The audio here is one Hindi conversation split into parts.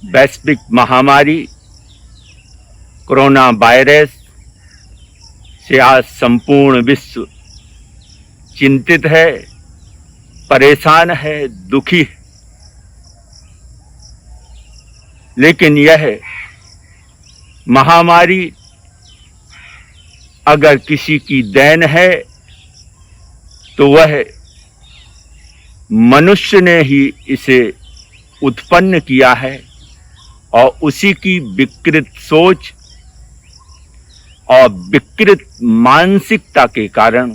वैश्विक महामारी कोरोना वायरस से आज संपूर्ण विश्व चिंतित है, परेशान है, दुखी है। लेकिन यह महामारी अगर किसी की देन है तो वह मनुष्य ने ही इसे उत्पन्न किया है और उसी की विकृत सोच और विकृत मानसिकता के कारण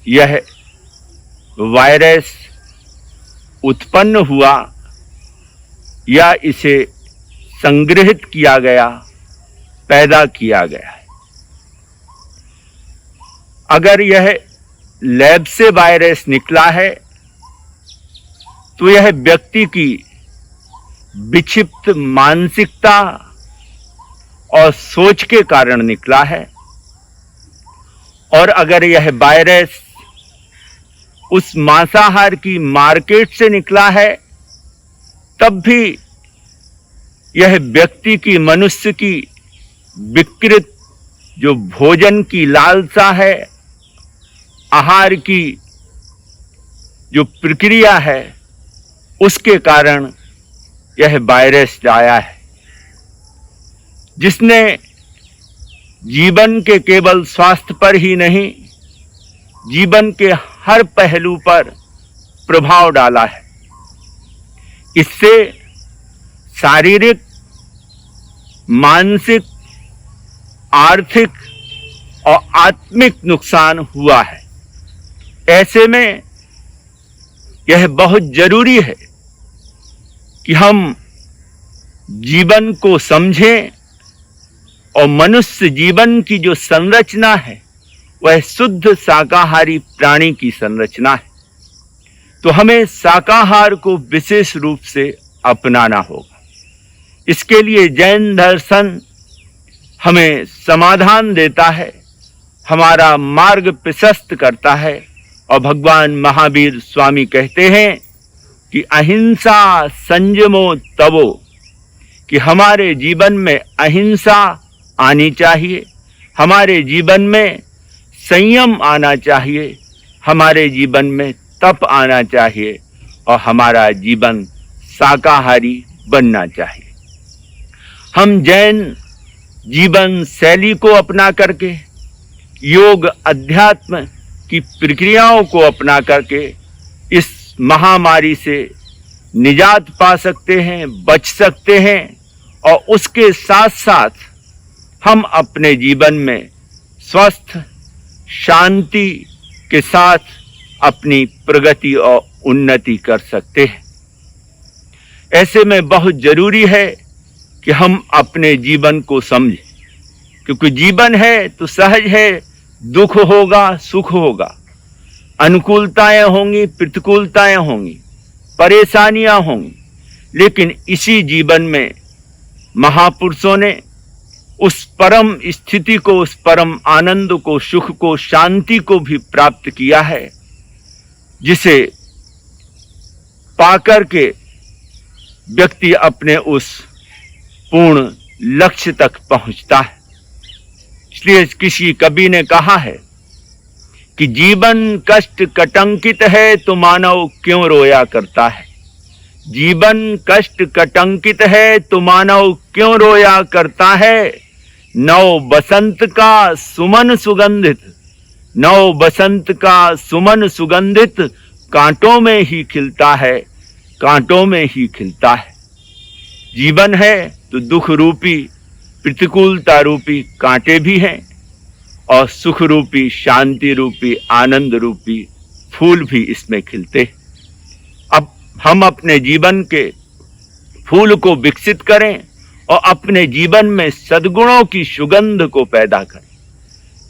यह वायरस उत्पन्न हुआ या इसे संग्रहित किया गया, पैदा किया गया है। अगर यह लैब से वायरस निकला है तो यह व्यक्ति की विक्षिप्त मानसिकता और सोच के कारण निकला है, और अगर यह वायरस उस मांसाहार की मार्केट से निकला है तब भी यह व्यक्ति की, मनुष्य की विकृत जो भोजन की लालसा है, आहार की जो प्रक्रिया है, उसके कारण यह वायरस आया है, जिसने जीवन के केवल स्वास्थ्य पर ही नहीं, जीवन के हर पहलू पर प्रभाव डाला है। इससे शारीरिक, मानसिक, आर्थिक और आत्मिक नुकसान हुआ है। ऐसे में यह बहुत जरूरी है कि हम जीवन को समझें और मनुष्य जीवन की जो संरचना है वह शुद्ध शाकाहारी प्राणी की संरचना है। तो हमें शाकाहार को विशेष रूप से अपनाना होगा। इसके लिए जैन दर्शन हमें समाधान देता है, हमारा मार्ग प्रशस्त करता है। और भगवान महावीर स्वामी कहते हैं कि अहिंसा संयमो तवो, कि हमारे जीवन में अहिंसा आनी चाहिए, हमारे जीवन में संयम आना चाहिए, हमारे जीवन में तप आना चाहिए और हमारा जीवन शाकाहारी बनना चाहिए। हम जैन जीवन शैली को अपना करके, योग अध्यात्म की प्रक्रियाओं को अपना करके इस महामारी से निजात पा सकते हैं, बच सकते हैं, और उसके साथ साथ हम अपने जीवन में स्वस्थ, शांति के साथ अपनी प्रगति और उन्नति कर सकते हैं। ऐसे में बहुत जरूरी है कि हम अपने जीवन को समझें, क्योंकि जीवन है तो सहज है, दुख होगा, सुख होगा, अनुकूलताएं होंगी, प्रतिकूलताएं होंगी, परेशानियां होंगी। लेकिन इसी जीवन में महापुरुषों ने उस परम स्थिति को, उस परम आनंद को, सुख को, शांति को भी प्राप्त किया है, जिसे पाकर के व्यक्ति अपने उस पूर्ण लक्ष्य तक पहुंचता है। इसलिए किसी कवि ने कहा है कि जीवन कष्ट कटंकित है तो मानव क्यों रोया करता है। जीवन कष्ट कटंकित है तो मानव क्यों रोया करता है। नव बसंत का सुमन सुगंधित, नव बसंत का सुमन सुगंधित कांटों में ही खिलता है, कांटों में ही खिलता है। जीवन है तो दुख रूपी, प्रतिकूलता रूपी कांटे भी हैं, और सुख रूपी, शांति रूपी, आनंद रूपी फूल भी इसमें खिलते हैं। अब हम अपने जीवन के फूल को विकसित करें और अपने जीवन में सद्गुणों की सुगंध को पैदा करें,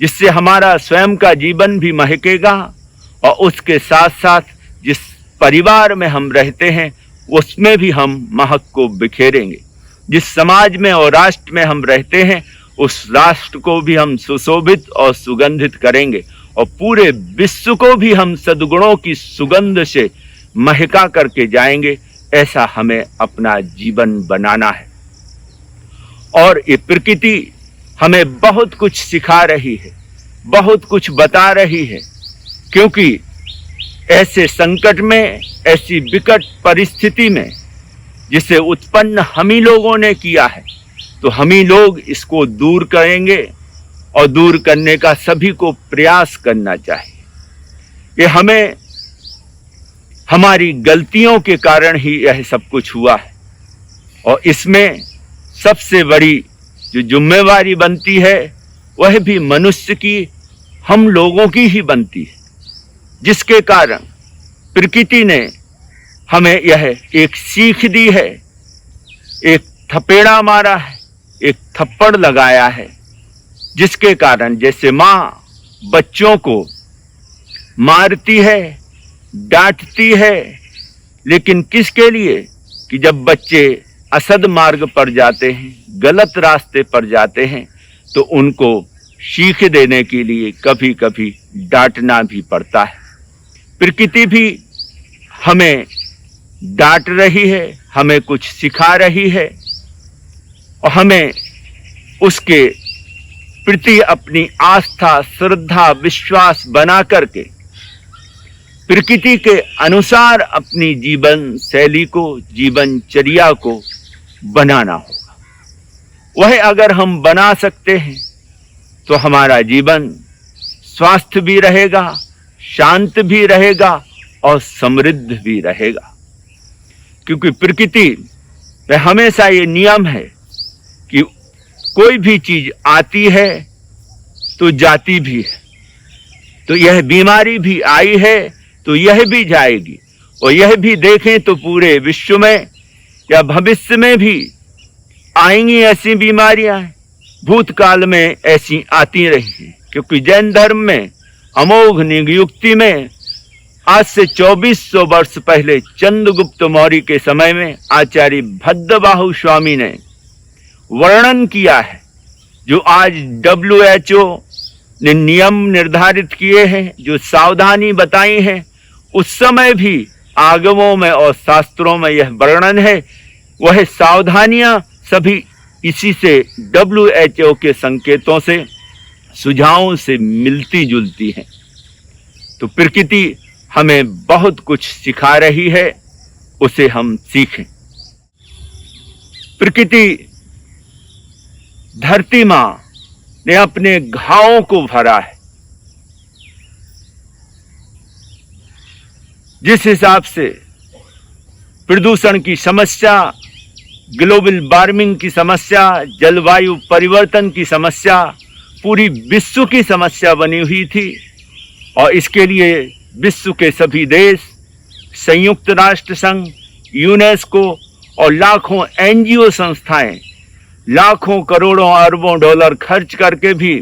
जिससे हमारा स्वयं का जीवन भी महकेगा और उसके साथ साथ जिस परिवार में हम रहते हैं उसमें भी हम महक को बिखेरेंगे। जिस समाज में और राष्ट्र में हम रहते हैं उस राष्ट्र को भी हम सुशोभित और सुगंधित करेंगे, और पूरे विश्व को भी हम सद्गुणों की सुगंध से महका करके जाएंगे, ऐसा हमें अपना जीवन बनाना है। और ये प्रकृति हमें बहुत कुछ सिखा रही है, बहुत कुछ बता रही है, क्योंकि ऐसे संकट में, ऐसी विकट परिस्थिति में जिसे उत्पन्न हम ही लोगों ने किया है, तो हम ही लोग इसको दूर करेंगे और दूर करने का सभी को प्रयास करना चाहिए। ये हमें हमारी गलतियों के कारण ही यह सब कुछ हुआ है, और इसमें सबसे बड़ी जो जिम्मेवारी बनती है वह भी मनुष्य की, हम लोगों की ही बनती है, जिसके कारण प्रकृति ने हमें यह एक सीख दी है, एक थपेड़ा मारा है, एक थप्पड़ लगाया है, जिसके कारण जैसे माँ बच्चों को मारती है, डांटती है, लेकिन किसके लिए? कि जब बच्चे असद मार्ग पर जाते हैं, गलत रास्ते पर जाते हैं, तो उनको सीख देने के लिए कभी कभी डांटना भी पड़ता है। प्रकृति भी हमें डांट रही है, हमें कुछ सिखा रही है, और हमें उसके प्रति अपनी आस्था, श्रद्धा, विश्वास बना करके प्रकृति के अनुसार अपनी जीवन शैली को, जीवनचर्या को बनाना होगा। वह अगर हम बना सकते हैं तो हमारा जीवन स्वस्थ भी रहेगा, शांत भी रहेगा और समृद्ध भी रहेगा। क्योंकि प्रकृति में हमेशा ये नियम है कि कोई भी चीज आती है तो जाती भी है। तो यह बीमारी भी आई है तो यह भी जाएगी, और यह भी देखें तो पूरे विश्व में या भविष्य में भी आएंगी ऐसी बीमारियां, भूतकाल में ऐसी आती रही हैं। क्योंकि जैन धर्म में अमोघ नियुक्ति में आज से 2400 वर्ष पहले चंद्रगुप्त मौर्य के समय में आचार्य भद्रबाहु स्वामी ने वर्णन किया है, जो आज WHO ने नियम निर्धारित किए हैं, जो सावधानी बताई है, उस समय भी आगमों में और शास्त्रों में यह वर्णन है। वह सावधानियां सभी इसी से WHO के संकेतों से, सुझावों से मिलती जुलती हैं। तो प्रकृति हमें बहुत कुछ सिखा रही है, उसे हम सीखें। प्रकृति धरती मां ने अपने घावों को भरा है। जिस हिसाब से प्रदूषण की समस्या, ग्लोबल वार्मिंग की समस्या, जलवायु परिवर्तन की समस्या पूरी विश्व की समस्या बनी हुई थी, और इसके लिए विश्व के सभी देश, संयुक्त राष्ट्र संघ, यूनेस्को और लाखों NGO संस्थाएं लाखों करोड़ों अरबों डॉलर खर्च करके भी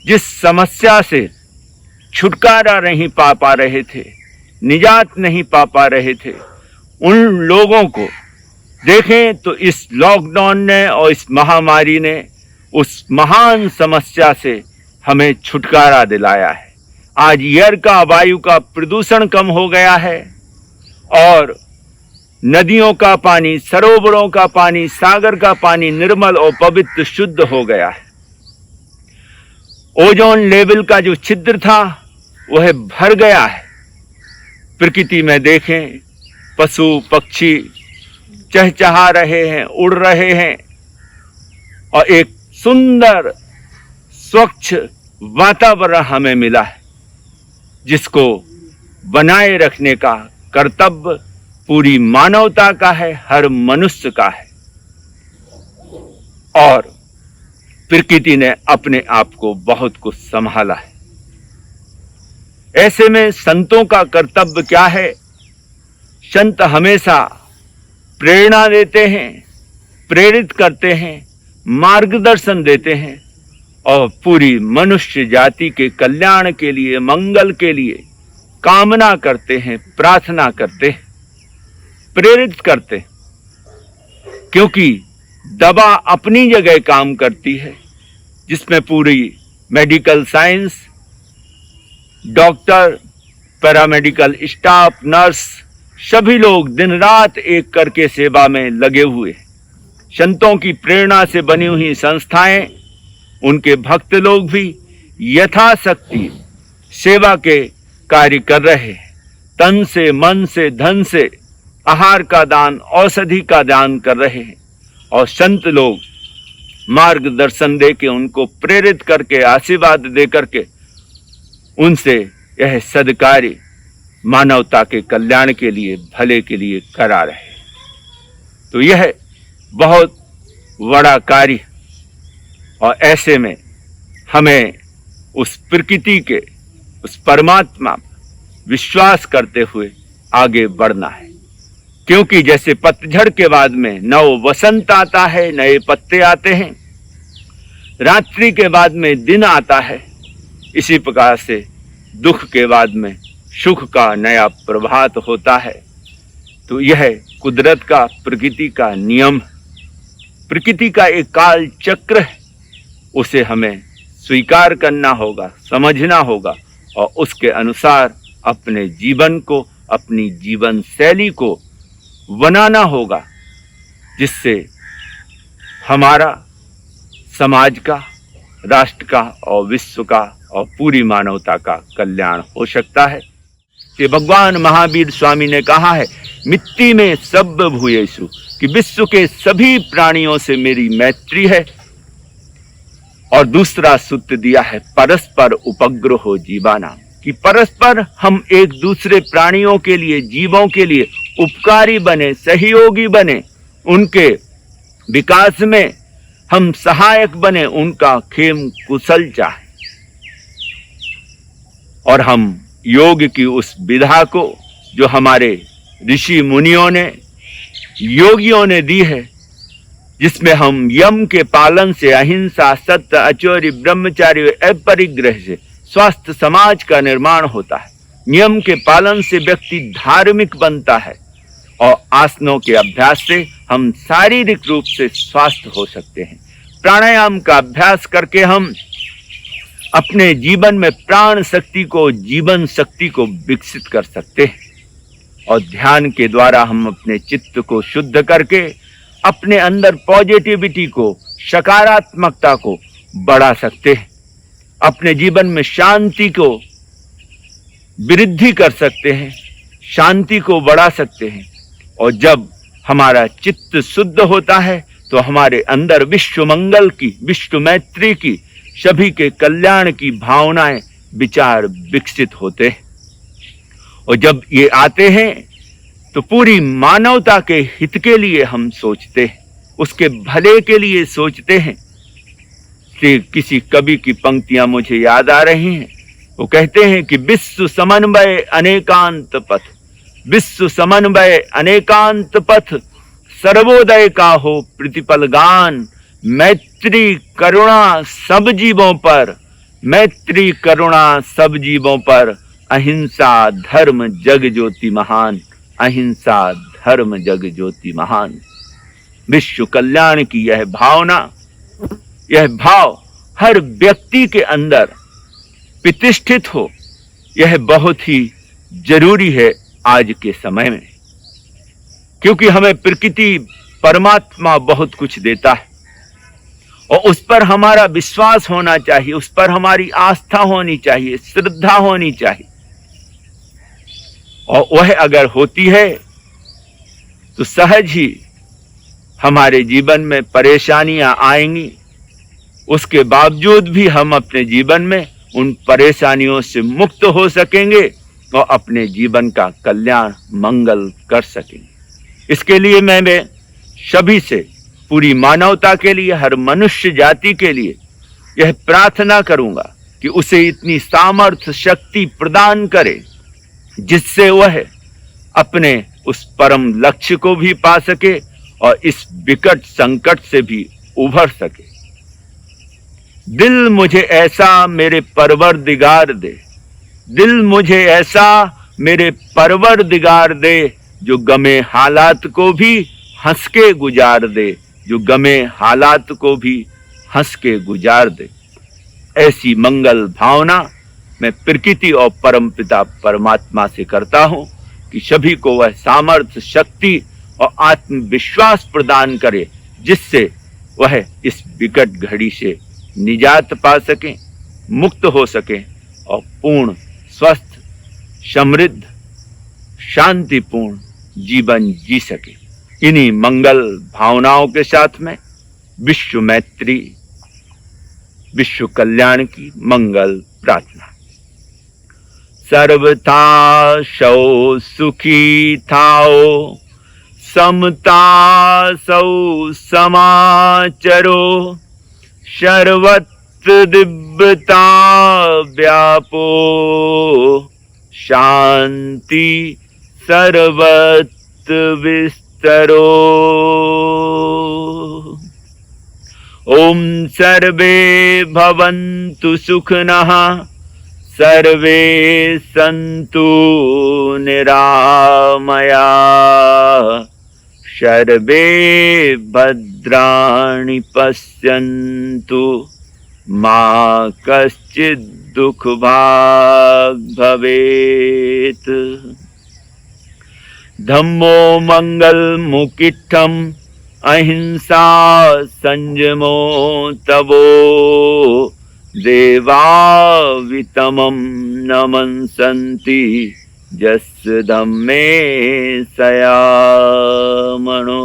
जिस समस्या से छुटकारा नहीं पा रहे थे, निजात नहीं पा रहे थे, उन लोगों को देखें तो इस लॉकडाउन ने और इस महामारी ने उस महान समस्या से हमें छुटकारा दिलाया है। आज एयर का, वायु का प्रदूषण कम हो गया है, और नदियों का पानी, सरोवरों का पानी, सागर का पानी निर्मल और पवित्र शुद्ध हो गया है। ओजोन लेवल का जो छिद्र था वह भर गया है। प्रकृति में देखें, पशु पक्षी चहचहा रहे हैं, उड़ रहे हैं, और एक सुंदर स्वच्छ वातावरण हमें मिला है, जिसको बनाए रखने का कर्तव्य पूरी मानवता का है, हर मनुष्य का है। और प्रकृति ने अपने आप को बहुत कुछ संभाला है। ऐसे में संतों का कर्तव्य क्या है? संत हमेशा प्रेरणा देते हैं, प्रेरित करते हैं, मार्गदर्शन देते हैं, और पूरी मनुष्य जाति के कल्याण के लिए, मंगल के लिए कामना करते हैं, प्रार्थना करते हैं, प्रेरित करते हैं। क्योंकि दवा अपनी जगह काम करती है, जिसमें पूरी medical science, doctor, paramedical staff, nurse सभी लोग दिन रात एक करके सेवा में लगे हुए हैं। संतों की प्रेरणा से बनी हुई संस्थाएं, उनके भक्त लोग भी यथाशक्ति सेवा के कार्य कर रहे हैं। तन से, मन से, धन से आहार का दान, औषधि का दान कर रहे हैं। और संत लोग मार्गदर्शन दे के, उनको प्रेरित करके, आशीर्वाद दे करके उनसे यह सद्कार्य मानवता के कल्याण के लिए, भले के लिए करा रहे हैं। तो यह बहुत बड़ा कार्य, और ऐसे में हमें उस प्रकृति के, उस परमात्मा पर विश्वास करते हुए आगे बढ़ना है। क्योंकि जैसे पतझड़ के बाद में नव वसंत आता है, नए पत्ते आते हैं, रात्रि के बाद में दिन आता है, इसी प्रकार से दुख के बाद में सुख का नया प्रभात होता है। तो यह कुदरत का, प्रकृति का नियम, प्रकृति का एक काल चक्र है। उसे हमें स्वीकार करना होगा, समझना होगा, और उसके अनुसार अपने जीवन को, अपनी जीवन शैली को बनाना होगा, जिससे हमारा, समाज का, राष्ट्र का और विश्व का और पूरी मानवता का कल्याण हो सकता है। कि भगवान महावीर स्वामी ने कहा है, मिट्टी में सब भूयेषु, कि विश्व के सभी प्राणियों से मेरी मैत्री है। और दूसरा सूत्र दिया है, परस्पर उपग्रहो जीवानाम, कि परस्पर हम एक दूसरे प्राणियों के लिए, जीवों के लिए उपकारी बने, सहयोगी बने, उनके विकास में हम सहायक बने, उनका खेम कुशल चाहे। और हम योग की उस विधा को, जो हमारे ऋषि मुनियों ने, योगियों ने दी है, जिसमें हम यम के पालन से, अहिंसा, सत्य, अचौर्य, ब्रह्मचार्य, अपरिग्रह से स्वस्थ समाज का निर्माण होता है। नियम के पालन से व्यक्ति धार्मिक बनता है, और आसनों के अभ्यास से हम शारीरिक रूप से स्वस्थ हो सकते हैं। प्राणायाम का अभ्यास करके हम अपने जीवन में प्राण शक्ति को, जीवन शक्ति को विकसित कर सकते हैं। और ध्यान के द्वारा हम अपने चित्त को शुद्ध करके अपने अंदर पॉजिटिविटी को, सकारात्मकता को बढ़ा सकते हैं। अपने जीवन में शांति को वृद्धि कर सकते हैं, शांति को बढ़ा सकते हैं। और जब हमारा चित्त शुद्ध होता है, तो हमारे अंदर विश्व मंगल की, विश्व मैत्री की, सभी के कल्याण की भावनाएं, विचार विकसित होते हैं। और जब ये आते हैं, तो पूरी मानवता के हित के लिए हम सोचते हैं, उसके भले के लिए सोचते हैं। किसी कवि की पंक्तियां मुझे याद आ रही हैं। वो कहते हैं कि विश्व समन्वय अनेकांत पथ, विश्व समन्वय अनेकांत पथ, सर्वोदय का हो प्रतिपल गान, मैत्री करुणा सब जीवों पर, मैत्री करुणा सब जीवों पर, अहिंसा धर्म जग ज्योति महान, अहिंसा धर्म जग ज्योति महान। विश्व कल्याण की यह भावना, यह भाव हर व्यक्ति के अंदर प्रतिष्ठित हो, यह बहुत ही जरूरी है आज के समय में। क्योंकि हमें प्रकृति, परमात्मा बहुत कुछ देता है, और उस पर हमारा विश्वास होना चाहिए, उस पर हमारी आस्था होनी चाहिए, श्रद्धा होनी चाहिए। और वह अगर होती है, तो सहज ही हमारे जीवन में परेशानियां आएंगी। उसके बावजूद भी हम अपने जीवन में उन परेशानियों से मुक्त हो सकेंगे और अपने जीवन का कल्याण, मंगल कर सकेंगे। इसके लिए मैं सभी से, पूरी मानवता के लिए, हर मनुष्य जाति के लिए यह प्रार्थना करूंगा कि उसे इतनी सामर्थ्य, शक्ति प्रदान करे, जिससे वह अपने उस परम लक्ष्य को भी पा सके और इस विकट संकट से भी उभर सके। दिल मुझे ऐसा मेरे परवरदिगार दे, दिल मुझे ऐसा मेरे परवरदिगार दे, जो गमे हालात को भी हंस के गुजार दे, जो गमे हालात को भी हंस के गुजार दे। ऐसी मंगल भावना मैं प्रकृति और परमपिता परमात्मा से करता हूँ। कि सभी को वह सामर्थ्य, शक्ति और आत्मविश्वास प्रदान करे जिससे वह इस विकट घड़ी से निजात पा सकें, मुक्त हो सकें और पूर्ण, स्वस्थ, समृद्ध, शांतिपूर्ण जीवन जी सके। इन्हीं मंगल भावनाओं के साथ में विश्व मैत्री, विश्व कल्याण की मंगल प्रार्थना। सर्वथा सौ सुखी थाओ, समता सौ समाचरो, सर्वत्र दिव्यता व्यापो, शांति सर्वत्र विस्तरो। ओम सर्वे भवन्तु सुखिनः, सर्वे सन्तु निरामया, सर्वे भद्राणि पश्यन्तु, मा कश्चित् दुःख भाग् भवेत्। धम्मो मंगल मुकिट्ठम, अहिंसा संयमो तवो, देवा वितमं नमन्सन्ति, यस्य धम्मे सयामणो।